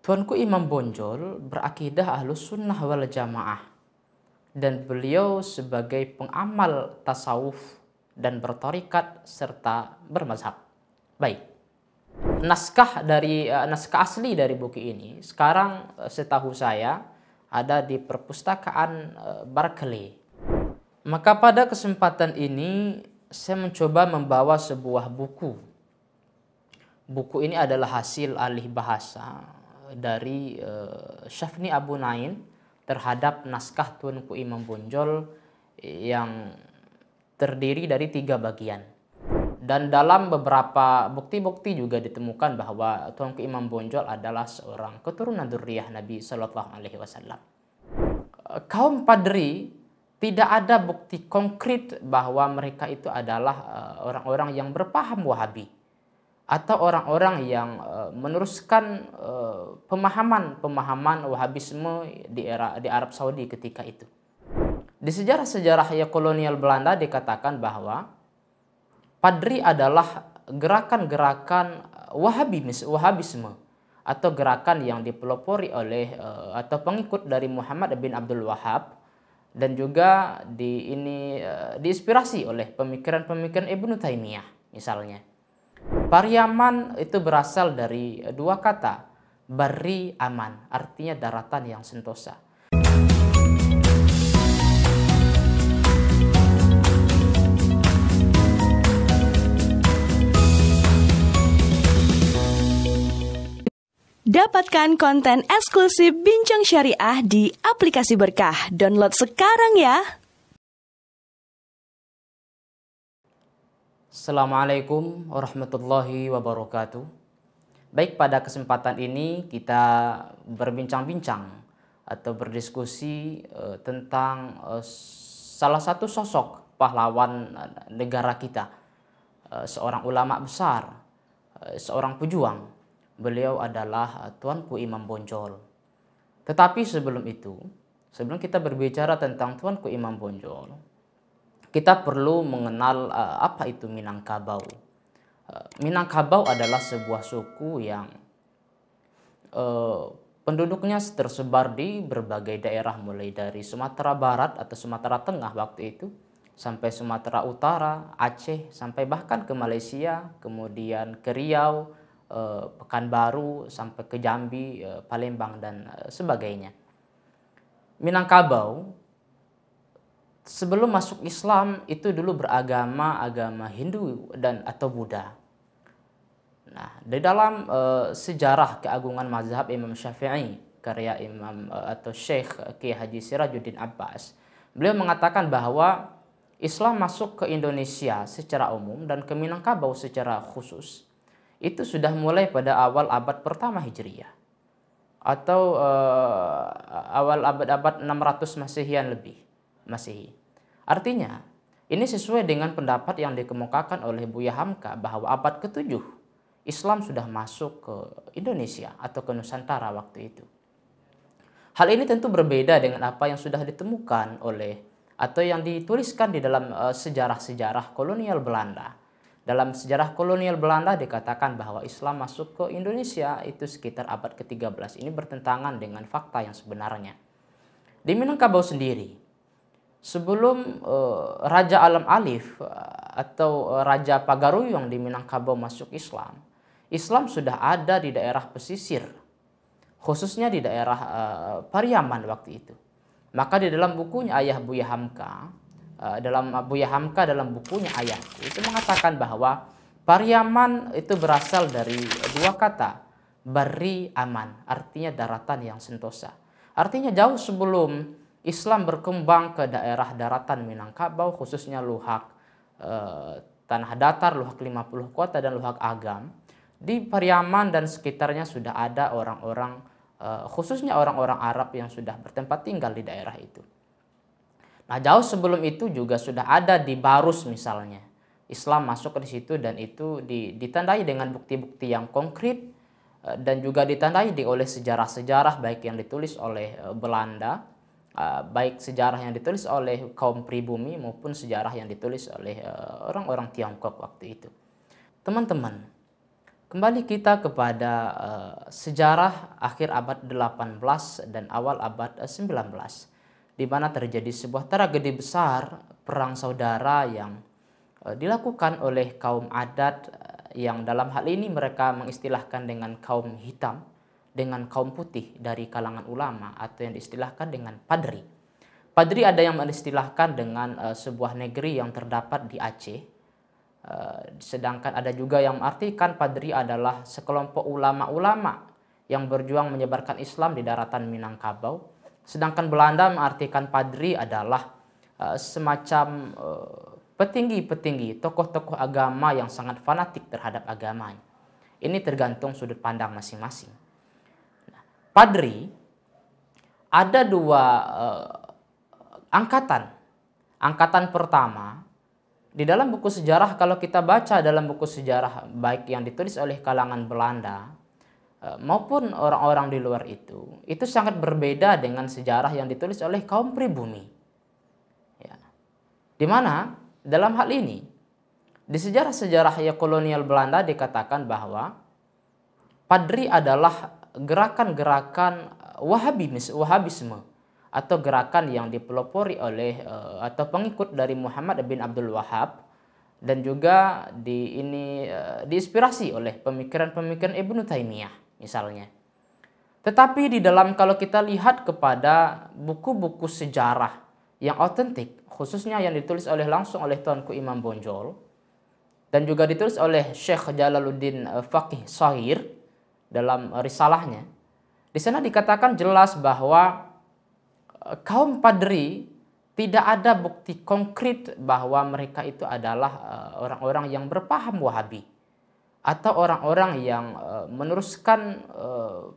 Tuanku Imam Bonjol berakidah Ahlus Sunnah wal Jamaah dan beliau sebagai pengamal tasawuf dan bertarikat serta bermazhab. Baik. Naskah asli dari buku ini sekarang setahu saya ada di perpustakaan Berkeley. Maka pada kesempatan ini saya mencoba membawa sebuah buku. Buku ini adalah hasil alih bahasa dari Syafni Abu Nain terhadap naskah Tuanku Imam Bonjol yang terdiri dari 3 bagian. Dan dalam beberapa bukti-bukti juga ditemukan bahwa Tuanku Imam Bonjol adalah seorang keturunan dzurriyyah Nabi Shallallahu Alaihi Wasallam. Kaum Padri tidak ada bukti konkret bahwa mereka itu adalah orang-orang yang berpaham Wahabi atau orang-orang yang meneruskan pemahaman Wahabisme di Arab Saudi ketika itu. Di sejarah-sejarah kolonial Belanda dikatakan bahwa Padri adalah gerakan-gerakan Wahabisme atau gerakan yang dipelopori oleh atau pengikut dari Muhammad bin Abdul Wahab dan juga diinspirasi oleh pemikiran-pemikiran Ibnu Taimiyah misalnya. Pariaman itu berasal dari 2 kata, Barri aman, artinya daratan yang sentosa. Dapatkan konten eksklusif Bincang Syariah di aplikasi Berkah. Download sekarang ya. Assalamualaikum warahmatullahi wabarakatuh. Baik, pada kesempatan ini kita berbincang-bincang atau berdiskusi tentang salah satu sosok pahlawan negara kita, seorang ulama besar, seorang pejuang. Beliau adalah Tuanku Imam Bonjol. Tetapi sebelum kita berbicara tentang Tuanku Imam Bonjol, kita perlu mengenal apa itu Minangkabau. Minangkabau adalah sebuah suku yang penduduknya tersebar di berbagai daerah, mulai dari Sumatera Barat atau Sumatera Tengah waktu itu, sampai Sumatera Utara, Aceh, sampai bahkan ke Malaysia, kemudian ke Riau, Pekanbaru, sampai ke Jambi, Palembang, dan sebagainya. Minangkabau sebelum masuk Islam itu dulu beragama Hindu dan atau Buddha. Nah, di dalam sejarah keagungan mazhab Imam Syafi'i karya Imam atau Syekh Kiai Haji Sirajuddin Abbas, beliau mengatakan bahwa Islam masuk ke Indonesia secara umum dan ke Minangkabau secara khusus itu sudah mulai pada awal abad pertama Hijriyah atau awal abad 600 Masehian lebih Masehi. Artinya, ini sesuai dengan pendapat yang dikemukakan oleh Buya Hamka bahwa abad ke-7 Islam sudah masuk ke Indonesia atau ke Nusantara waktu itu. Hal ini tentu berbeda dengan apa yang sudah ditemukan oleh atau yang dituliskan di dalam sejarah-sejarah kolonial Belanda. Dalam sejarah kolonial Belanda dikatakan bahwa Islam masuk ke Indonesia itu sekitar abad ke-13. Ini bertentangan dengan fakta yang sebenarnya. Di Minangkabau sendiri, sebelum Raja Alam Alif atau Raja Pagaruyung di Minangkabau masuk Islam, Islam sudah ada di daerah pesisir, khususnya di daerah Pariaman waktu itu. Maka di dalam bukunya Ayah Buya Hamka, dalam bukunya Ayahku itu mengatakan bahwa Pariaman itu berasal dari 2 kata, Barri aman, artinya daratan yang sentosa. Artinya jauh sebelum Islam berkembang ke daerah daratan Minangkabau, khususnya Luhak Tanah Datar, Luhak 50 Kota, dan Luhak Agam, di Pariaman dan sekitarnya sudah ada orang-orang, khususnya orang-orang Arab yang sudah bertempat tinggal di daerah itu. Nah, jauh sebelum itu juga sudah ada di Barus misalnya. Islam masuk ke situ dan itu ditandai dengan bukti-bukti yang konkret dan juga ditandai oleh sejarah-sejarah baik yang ditulis oleh Belanda, baik sejarah yang ditulis oleh kaum pribumi maupun sejarah yang ditulis oleh orang-orang Tiongkok waktu itu. Teman-teman, Kembali kita kepada sejarah akhir abad 18 dan awal abad 19, di mana terjadi sebuah tragedi besar perang saudara yang dilakukan oleh kaum adat, yang dalam hal ini mereka mengistilahkan dengan kaum hitam dengan kaum putih dari kalangan ulama, atau yang diistilahkan dengan padri. Padri ada yang mengistilahkan dengan sebuah negeri yang terdapat di Aceh. Sedangkan ada juga yang mengartikan padri adalah sekelompok ulama-ulama yang berjuang menyebarkan Islam di daratan Minangkabau. Sedangkan Belanda mengartikan padri adalah semacam petinggi-petinggi, tokoh-tokoh agama yang sangat fanatik terhadap agamanya. Ini tergantung sudut pandang masing-masing. Padri ada dua angkatan. Angkatan pertama, di dalam buku sejarah, kalau kita baca dalam buku sejarah baik yang ditulis oleh kalangan Belanda maupun orang-orang di luar itu sangat berbeda dengan sejarah yang ditulis oleh kaum pribumi. Ya. Di mana dalam hal ini di sejarah-sejarah ya kolonial Belanda dikatakan bahwa padri adalah gerakan-gerakan Wahabisme atau gerakan yang dipelopori oleh atau pengikut dari Muhammad bin Abdul Wahab, dan juga diinspirasi oleh pemikiran-pemikiran Ibnu Taimiyah misalnya. Tetapi di dalam, kalau kita lihat kepada buku-buku sejarah yang otentik, khususnya yang ditulis langsung oleh Tuanku Imam Bonjol dan juga ditulis oleh Syekh Jalaluddin Faqih Shahir dalam risalahnya, di sana dikatakan jelas bahwa kaum padri tidak ada bukti konkret bahwa mereka itu adalah orang-orang yang berpaham Wahabi atau orang-orang yang meneruskan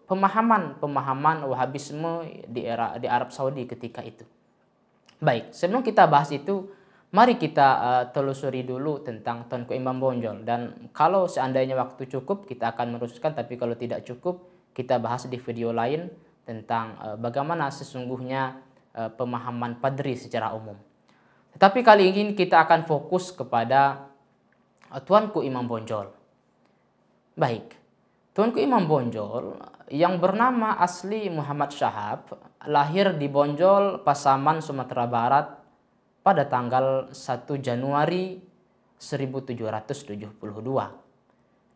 pemahaman Wahabisme di Arab Saudi ketika itu. Baik, sebelum kita bahas itu, mari kita telusuri dulu tentang Tuanku Imam Bonjol, dan kalau seandainya waktu cukup kita akan meneruskan, tapi kalau tidak cukup kita bahas di video lain tentang bagaimana sesungguhnya pemahaman padri secara umum. Tetapi kali ini kita akan fokus kepada Tuanku Imam Bonjol. Baik, Tuanku Imam Bonjol yang bernama asli Muhammad Syahab lahir di Bonjol, Pasaman, Sumatera Barat pada tanggal 1 Januari 1772.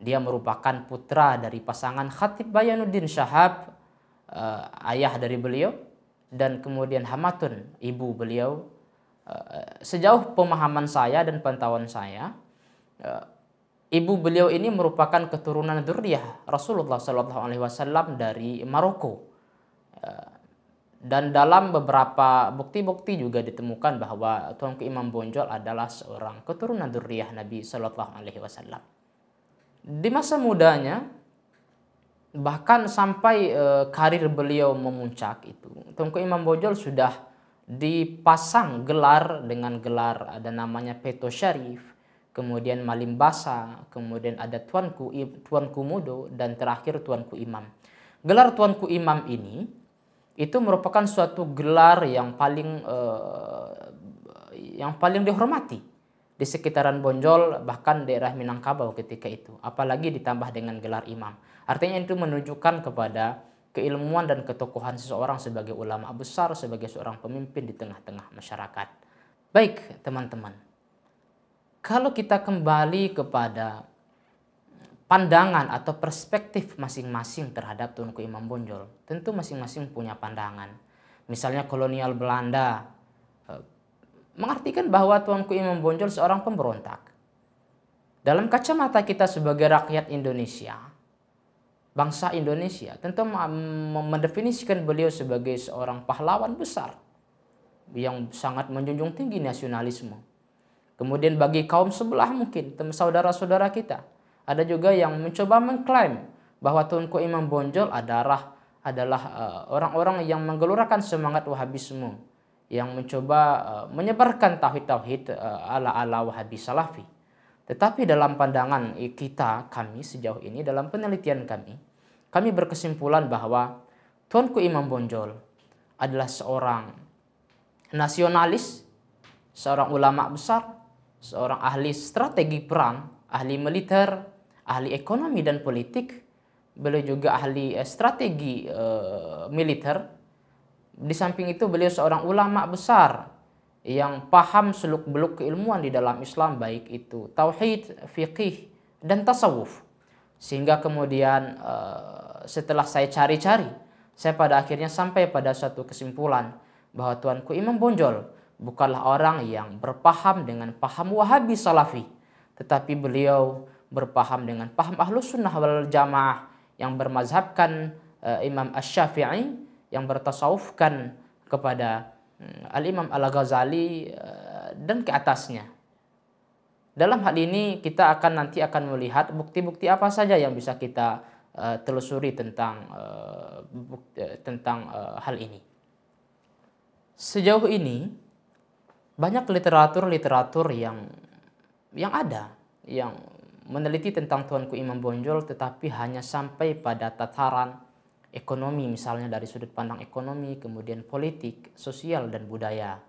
Dia merupakan putra dari pasangan Khatib Bayanuddin Syahab, ayah dari beliau, dan kemudian Hamatun, ibu beliau. Sejauh pemahaman saya dan pantauan saya, ibu beliau ini merupakan keturunan dzurriyyah Rasulullah SAW dari Maroko. Dan dalam beberapa bukti-bukti juga ditemukan bahwa Tuanku Imam Bonjol adalah seorang keturunan dzurriyyah Nabi SAW. Di masa mudanya, bahkan sampai karir beliau memuncak itu, Tuanku Imam Bonjol sudah dipasang gelar dengan gelar, ada namanya Peto Syarif, kemudian Malim Basa, kemudian ada Tuanku Mudo, dan terakhir Tuanku Imam. Gelar Tuanku Imam ini itu merupakan suatu gelar yang paling dihormati di sekitaran Bonjol, bahkan daerah Minangkabau ketika itu, apalagi ditambah dengan gelar imam. Artinya itu menunjukkan kepada keilmuan dan ketokohan seseorang sebagai ulama besar, sebagai seorang pemimpin di tengah-tengah masyarakat. Baik teman-teman, kalau kita kembali kepada pandangan atau perspektif masing-masing terhadap Tuanku Imam Bonjol, tentu masing-masing punya pandangan. Misalnya kolonial Belanda mengartikan bahwa Tuanku Imam Bonjol seorang pemberontak. Dalam kacamata kita sebagai rakyat Indonesia, bangsa Indonesia, tentu mendefinisikan beliau sebagai seorang pahlawan besar yang sangat menjunjung tinggi nasionalisme. Kemudian bagi kaum sebelah, mungkin saudara-saudara kita, ada juga yang mencoba mengklaim bahwa Tuanku Imam Bonjol adalah orang-orang yang menggelurakan semangat Wahabisme, yang mencoba menyebarkan tauhid-tauhid ala-ala Wahabi Salafi. Tetapi dalam pandangan kami sejauh ini, dalam penelitian kami berkesimpulan bahwa Tuanku Imam Bonjol adalah seorang nasionalis, seorang ulama besar, seorang ahli strategi perang, ahli militer, ahli ekonomi dan politik, beliau juga ahli strategi militer. Di samping itu beliau seorang ulama besar yang paham seluk-beluk keilmuan di dalam Islam, baik itu tauhid, fiqih, dan tasawuf. Sehingga kemudian setelah saya cari-cari, saya pada akhirnya sampai pada suatu kesimpulan bahwa Tuanku Imam Bonjol bukanlah orang yang berpaham dengan paham Wahabi Salafi, tetapi beliau berpaham dengan paham Ahlus Sunnah wal Jamaah yang bermazhabkan Imam Asy-Syafi'i, yang bertasawufkan kepada Al-Imam Al-Ghazali dan ke atasnya. Dalam hal ini kita nanti akan melihat bukti-bukti apa saja yang bisa kita telusuri tentang hal ini. Sejauh ini banyak literatur yang ada yang meneliti tentang Tuanku Imam Bonjol, tetapi hanya sampai pada tataran ekonomi, misalnya dari sudut pandang ekonomi, kemudian politik, sosial, dan budaya.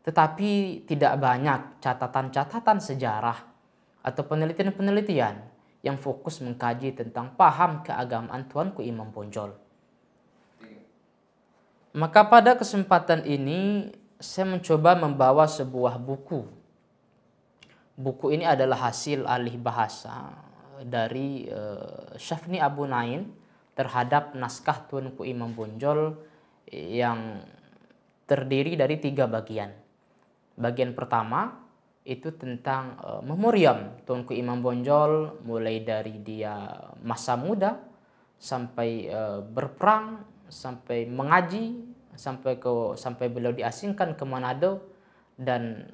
Tetapi tidak banyak catatan-catatan sejarah atau penelitian-penelitian yang fokus mengkaji tentang paham keagamaan Tuanku Imam Bonjol. Maka pada kesempatan ini saya mencoba membawa sebuah buku. Buku ini adalah hasil alih bahasa dari Syafni Abu Nain terhadap naskah Tuanku Imam Bonjol yang terdiri dari 3 bagian. Bagian pertama itu tentang memoriam Tuanku Imam Bonjol, mulai dari dia masa muda sampai berperang, sampai mengaji, sampai beliau diasingkan ke Manado, dan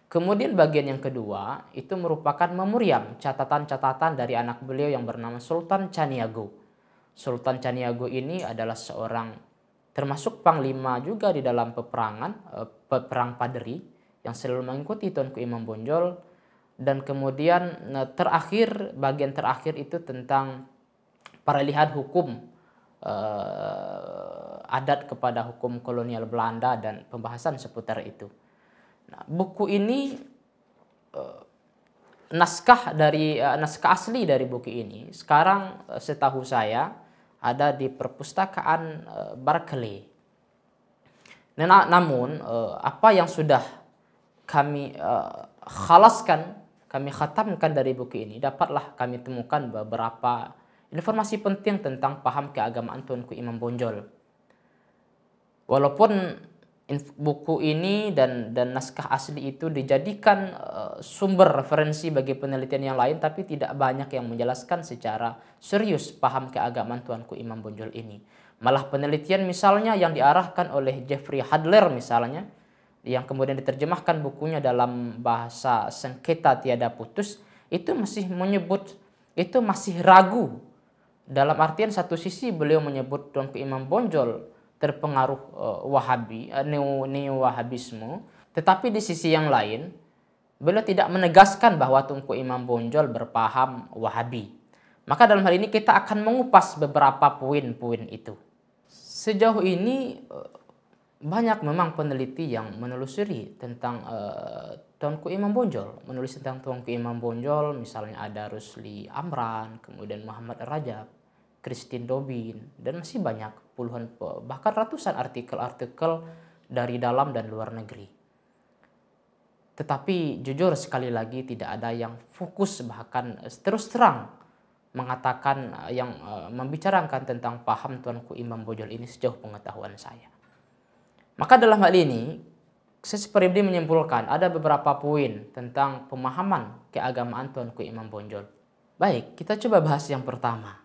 kemudian bagian yang kedua itu merupakan memoriam catatan-catatan dari anak beliau yang bernama Sultan Caniago. Sultan Caniago ini adalah seorang termasuk panglima juga di dalam perang Padri yang selalu mengikuti Tuanku Imam Bonjol. Dan kemudian bagian terakhir itu tentang peralihan hukum adat kepada hukum kolonial Belanda dan pembahasan seputar itu. Nah, buku ini naskah asli dari buku ini sekarang setahu saya ada di perpustakaan Berkeley. Namun apa yang sudah kami kami khatamkan dari buku ini, dapatlah kami temukan beberapa informasi penting tentang paham keagamaan Tuanku Imam Bonjol. Walaupun buku ini dan naskah asli itu dijadikan sumber referensi bagi penelitian yang lain, tapi tidak banyak yang menjelaskan secara serius paham keagamaan Tuanku Imam Bonjol ini. Malah penelitian misalnya yang diarahkan oleh Jeffrey Hadler misalnya, yang kemudian diterjemahkan bukunya dalam bahasa sengketa tiada putus, itu masih ragu. Dalam artian satu sisi beliau menyebut Tuanku Imam Bonjol terpengaruh Wahabi, neo-Wahabisme, tetapi di sisi yang lain beliau tidak menegaskan bahwa Tuanku Imam Bonjol berpaham Wahabi. Maka dalam hal ini kita akan mengupas beberapa poin-poin itu. Sejauh ini banyak memang peneliti yang menelusuri tentang Tuanku Imam Bonjol, menulis tentang Tuanku Imam Bonjol, misalnya ada Rusli Amran, kemudian Muhammad Rajab, Christine Dobin, dan masih banyak puluhan bahkan ratusan artikel-artikel dari dalam dan luar negeri. Tetapi jujur sekali lagi tidak ada yang fokus, bahkan terus terang mengatakan yang membicarakan tentang paham Tuanku Imam Bonjol ini sejauh pengetahuan saya. Maka dalam hal ini saya pribadi menyimpulkan ada beberapa poin tentang pemahaman keagamaan Tuanku Imam Bonjol. Baik, kita coba bahas yang pertama.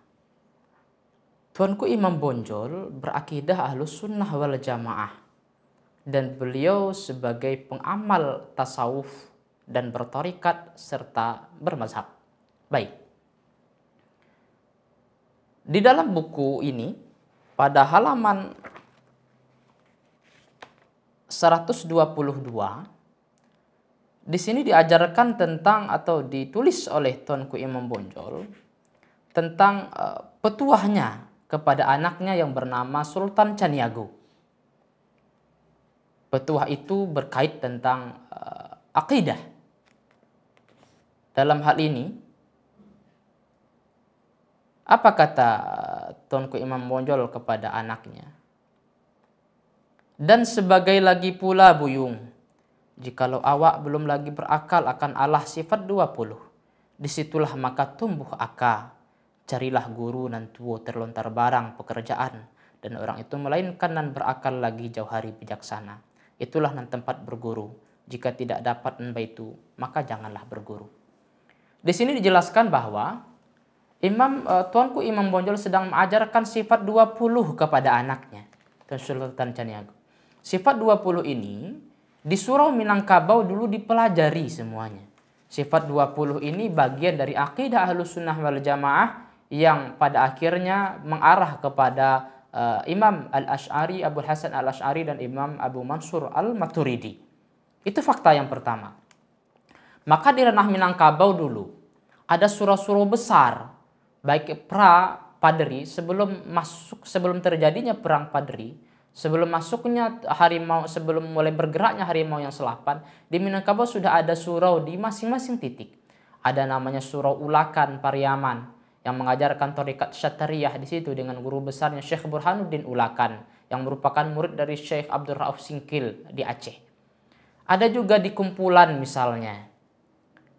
Tuanku Imam Bonjol berakidah Ahlus Sunnah wal Jamaah, dan beliau sebagai pengamal tasawuf dan bertorikat serta bermazhab. Baik. Di dalam buku ini pada halaman 122 di sini diajarkan tentang atau ditulis oleh Tuanku Imam Bonjol tentang petuahnya kepada anaknya yang bernama Sultan Caniago. Petuah itu berkait tentang akidah. dalam hal ini, apa kata Tuanku Imam Bonjol kepada anaknya? Dan sebagai lagi pula buyung, jikalau awak belum lagi berakal akan Allah sifat 20, disitulah maka tumbuh aka. Carilah guru nan tuo terlontar barang pekerjaan, dan orang itu melainkan nan berakal lagi jauh hari bijaksana. Itulah nan tempat berguru. Jika tidak dapat nan baitu, maka janganlah berguru. Di sini dijelaskan bahwa Tuanku Imam Bonjol sedang mengajarkan sifat 20 kepada anaknya, Tun Sultan Caniago. Sifat 20 ini di Surau Minangkabau dulu dipelajari semuanya. Sifat 20 ini bagian dari akidah Ahlussunnah wal Jamaah yang pada akhirnya mengarah kepada Imam Al-Asy'ari, Abul Hasan Al-Asy'ari, dan Imam Abu Mansur Al-Maturidi. Itu fakta yang pertama. Maka di ranah Minangkabau dulu ada surau-surau besar, baik pra-Padri, sebelum terjadinya perang Padri, sebelum masuknya harimau, sebelum mulai bergeraknya harimau yang selapan, di Minangkabau sudah ada surau di masing-masing titik. Ada namanya Surau Ulakan Pariaman yang mengajarkan thariqat Syatariyah di situ dengan guru besarnya Syekh Burhanuddin Ulakan yang merupakan murid dari Syekh Abdul Rauf Singkil di Aceh. Ada juga di Kumpulan misalnya.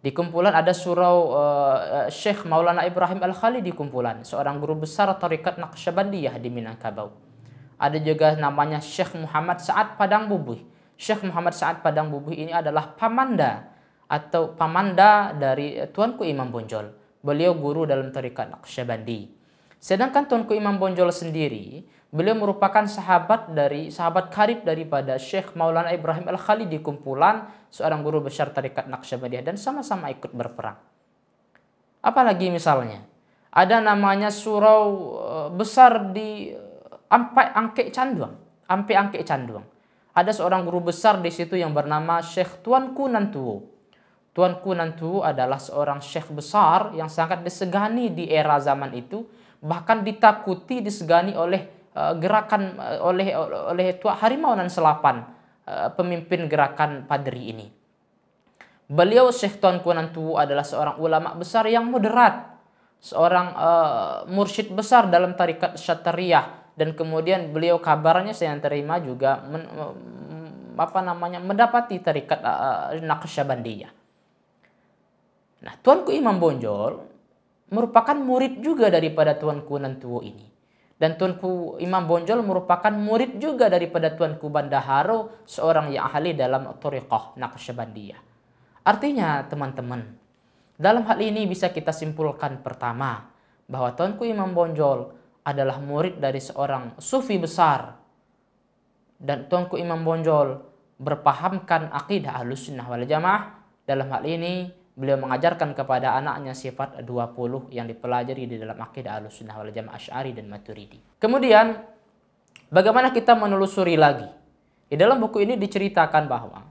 Di Kumpulan ada surau Syekh Maulana Ibrahim Al-Khalid di Kumpulan, seorang guru besar thariqat Naqsyabandiyah di Minangkabau. Ada juga namanya Syekh Muhammad Sa'ad Padang Bubuh. Syekh Muhammad Sa'ad Padang Bubuh ini adalah pamanda atau pamanda dari Tuanku Imam Bonjol. Beliau guru dalam thariqat Naqsyabandi. Sedangkan Tuanku Imam Bonjol sendiri, beliau merupakan sahabat karib daripada Syekh Maulana Ibrahim Al-Khalid di Kumpulan, seorang guru besar thariqat Naqsyabandiyah, dan sama-sama ikut berperang. Apalagi misalnya, ada namanya surau besar di Ampe Angke Canduang. Ada seorang guru besar di situ yang bernama Syekh Tuanku Nantuo. Tuanku Nantuo adalah seorang syekh besar yang sangat disegani di era zaman itu, bahkan ditakuti, disegani oleh oleh Tuan Harimau nan Selapan, pemimpin gerakan Padri ini. Beliau Syekh Tuanku Nantuo adalah seorang ulama besar yang moderat, seorang mursyid besar dalam tarikat Syatariyah, dan kemudian beliau kabarnya saya terima juga mendapati tarikat Naqsyabandiyah. Nah, Tuanku Imam Bonjol merupakan murid juga daripada Tuanku Nantuo ini. Dan Tuanku Imam Bonjol merupakan murid juga daripada Tuanku Bandaharo, seorang yang ahli dalam thariqah Naqsyabandiyah. Artinya teman-teman, dalam hal ini bisa kita simpulkan pertama, bahwa Tuanku Imam Bonjol adalah murid dari seorang sufi besar. Dan Tuanku Imam Bonjol berpahamkan akidah Ahlussunnah wal Jamaah. Dalam hal ini beliau mengajarkan kepada anaknya sifat 20 yang dipelajari di dalam akidah Ahlussunnah wal Jamaah Asy'ari dan Maturidi. Kemudian, bagaimana kita menelusuri lagi? Di dalam buku ini diceritakan bahwa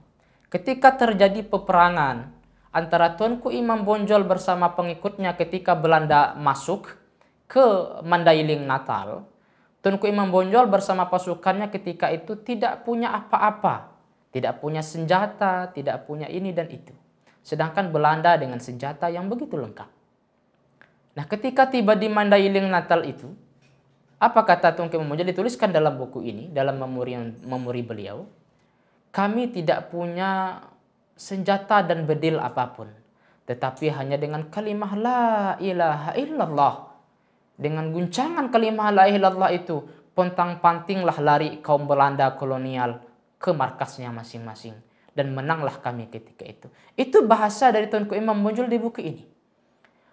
ketika terjadi peperangan antara Tuanku Imam Bonjol bersama pengikutnya ketika Belanda masuk ke Mandailing Natal, Tuanku Imam Bonjol bersama pasukannya ketika itu tidak punya apa-apa, tidak punya senjata, tidak punya ini dan itu. Sedangkan Belanda dengan senjata yang begitu lengkap. Nah, ketika tiba di Mandailing Natal itu, apa kata Tuanku Imam Bonjol dituliskan dalam buku ini, dalam memori beliau, kami tidak punya senjata dan bedil apapun, tetapi hanya dengan kalimah la ilaha illallah. Dengan guncangan kalimah la ilaha illallah itu, pontang-pantinglah lari kaum Belanda kolonial ke markasnya masing-masing. Dan menanglah kami ketika itu. Itu bahasa dari Tuanku Imam Bonjol di buku ini.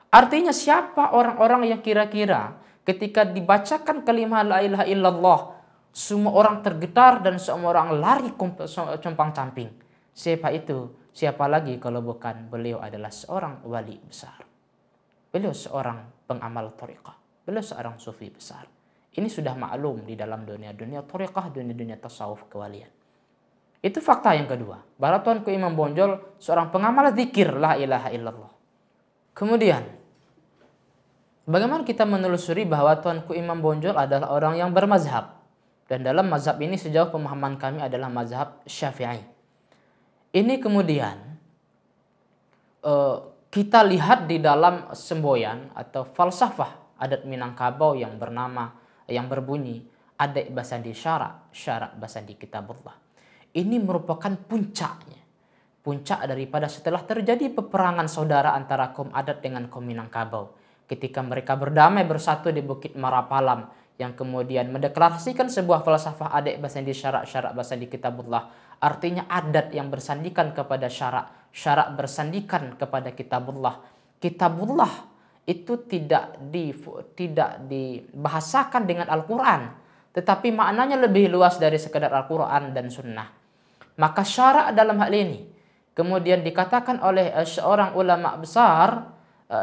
Artinya siapa orang-orang yang kira-kira ketika dibacakan kalimah la ilaha illallah, semua orang tergetar dan semua orang lari compang-camping. Siapa itu? Siapa lagi kalau bukan beliau adalah seorang wali besar. Beliau seorang pengamal thariqah. Beliau seorang sufi besar. Ini sudah maklum di dalam dunia thariqah, dunia tasawuf kewalian. Itu fakta yang kedua. Bahwa Tuanku Imam Bonjol seorang pengamal zikir la ilaha illallah. Kemudian, bagaimana kita menelusuri bahwa Tuanku Imam Bonjol adalah orang yang bermazhab. Dan dalam mazhab ini sejauh pemahaman kami adalah mazhab Syafi'i. Ini kemudian kita lihat di dalam semboyan atau falsafah adat Minangkabau yang berbunyi adat basandi syara, syara basandi kitabullah. Ini merupakan puncak daripada setelah terjadi peperangan saudara antara kaum adat dengan kaum Minangkabau. Ketika mereka berdamai bersatu di Bukit Marapalam, yang kemudian mendeklarasikan sebuah falsafah adat basandi syara, syara basandi kitabullah. Artinya adat yang bersandikan kepada syara, syara bersandikan kepada kitabullah. Kitabullah itu tidak dibahasakan dengan Al-Quran, tetapi maknanya lebih luas dari sekedar Al-Quran dan Sunnah. Maka syara dalam hal ini kemudian dikatakan oleh seorang ulama besar,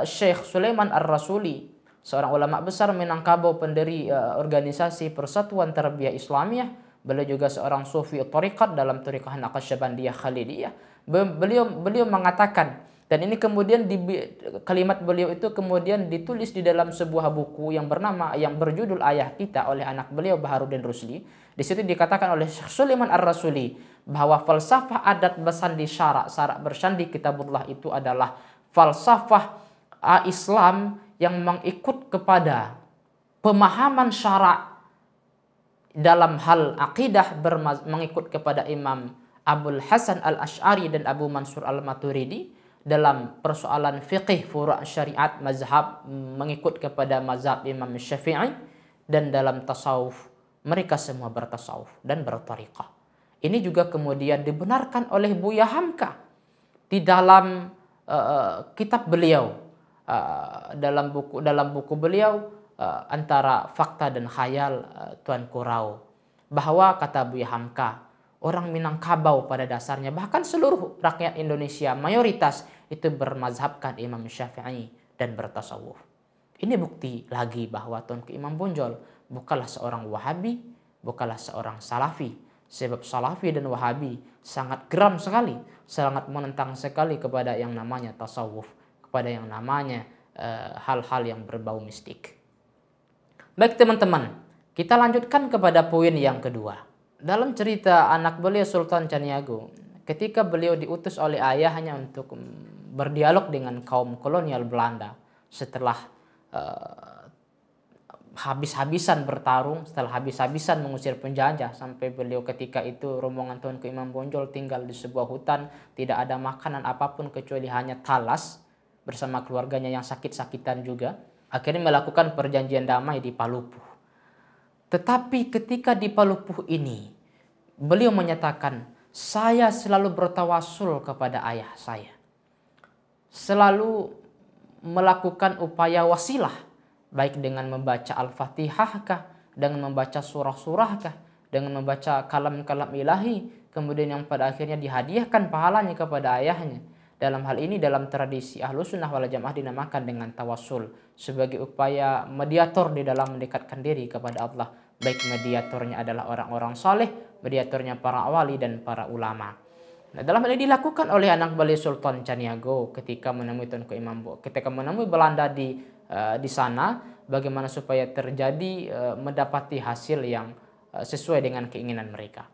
Syekh Sulaiman Ar-Rasuli, seorang ulama besar Minangkabau, pendiri organisasi Persatuan Tarbiyah Islamiyah. Beliau juga seorang sufi tariqat dalam tariqah Naqsyabandiyah Khalidiyah. Beliau mengatakan, dan ini kemudian kalimat beliau itu kemudian ditulis di dalam sebuah buku yang berjudul Ayah Kita oleh anak beliau Baharudin Rusli. Di situ dikatakan oleh Syekh Sulaiman Ar-Rasuli bahwa falsafah adat basandi syara, syara bersandi kitabullah itu adalah falsafah Islam yang mengikut kepada pemahaman syara dalam hal akidah, mengikut kepada Imam Abul Hasan Al-Asy'ari dan Abu Mansur Al-Maturidi. Dalam persoalan fiqih furu' syariat mazhab mengikut kepada mazhab Imam Syafi'i. Dan dalam tasawuf mereka semua bertasawuf dan bertariqah. Ini juga kemudian dibenarkan oleh Buya Hamka di dalam kitab beliau, dalam buku beliau antara fakta dan khayal Tuanku Rao, bahwa kata Buya Hamka, orang Minangkabau pada dasarnya, bahkan seluruh rakyat Indonesia mayoritas itu bermazhabkan Imam Syafi'i dan bertasawuf. Ini bukti lagi bahwa Tuanku Imam Bonjol bukanlah seorang Wahabi, bukanlah seorang Salafi. Sebab Salafi dan Wahabi sangat geram sekali, sangat menentang sekali kepada yang namanya tasawuf, kepada yang namanya hal-hal yang berbau mistik. Baik teman-teman, kita lanjutkan kepada poin yang kedua. Dalam cerita anak beliau Sultan Caniago, ketika beliau diutus oleh ayahnya untuk berdialog dengan kaum kolonial Belanda setelah habis-habisan bertarung, setelah habis-habisan mengusir penjajah, sampai beliau ketika itu rombongan Tuanku Imam Bonjol tinggal di sebuah hutan, tidak ada makanan apapun kecuali hanya talas bersama keluarganya yang sakit-sakitan juga. Akhirnya melakukan perjanjian damai di Palupuh. Tetapi ketika di Palupuh ini, beliau menyatakan, saya selalu bertawasul kepada ayah saya. Selalu melakukan upaya wasilah, baik dengan membaca Al-Fatihah kah, dengan membaca surah-surah kah, dengan membaca kalam-kalam ilahi, kemudian yang pada akhirnya dihadiahkan pahalanya kepada ayahnya. Dalam hal ini dalam tradisi Ahlus Sunnah wal Jamaah dinamakan dengan tawasul sebagai upaya mediator di dalam mendekatkan diri kepada Allah. Baik mediatornya adalah orang-orang saleh, mediatornya para wali dan para ulama. Nah, dalam hal ini dilakukan oleh anak beliau Sultan Caniago ketika menemui Tuanku Imam ketika menemui Belanda di sana, bagaimana supaya terjadi mendapati hasil yang sesuai dengan keinginan mereka.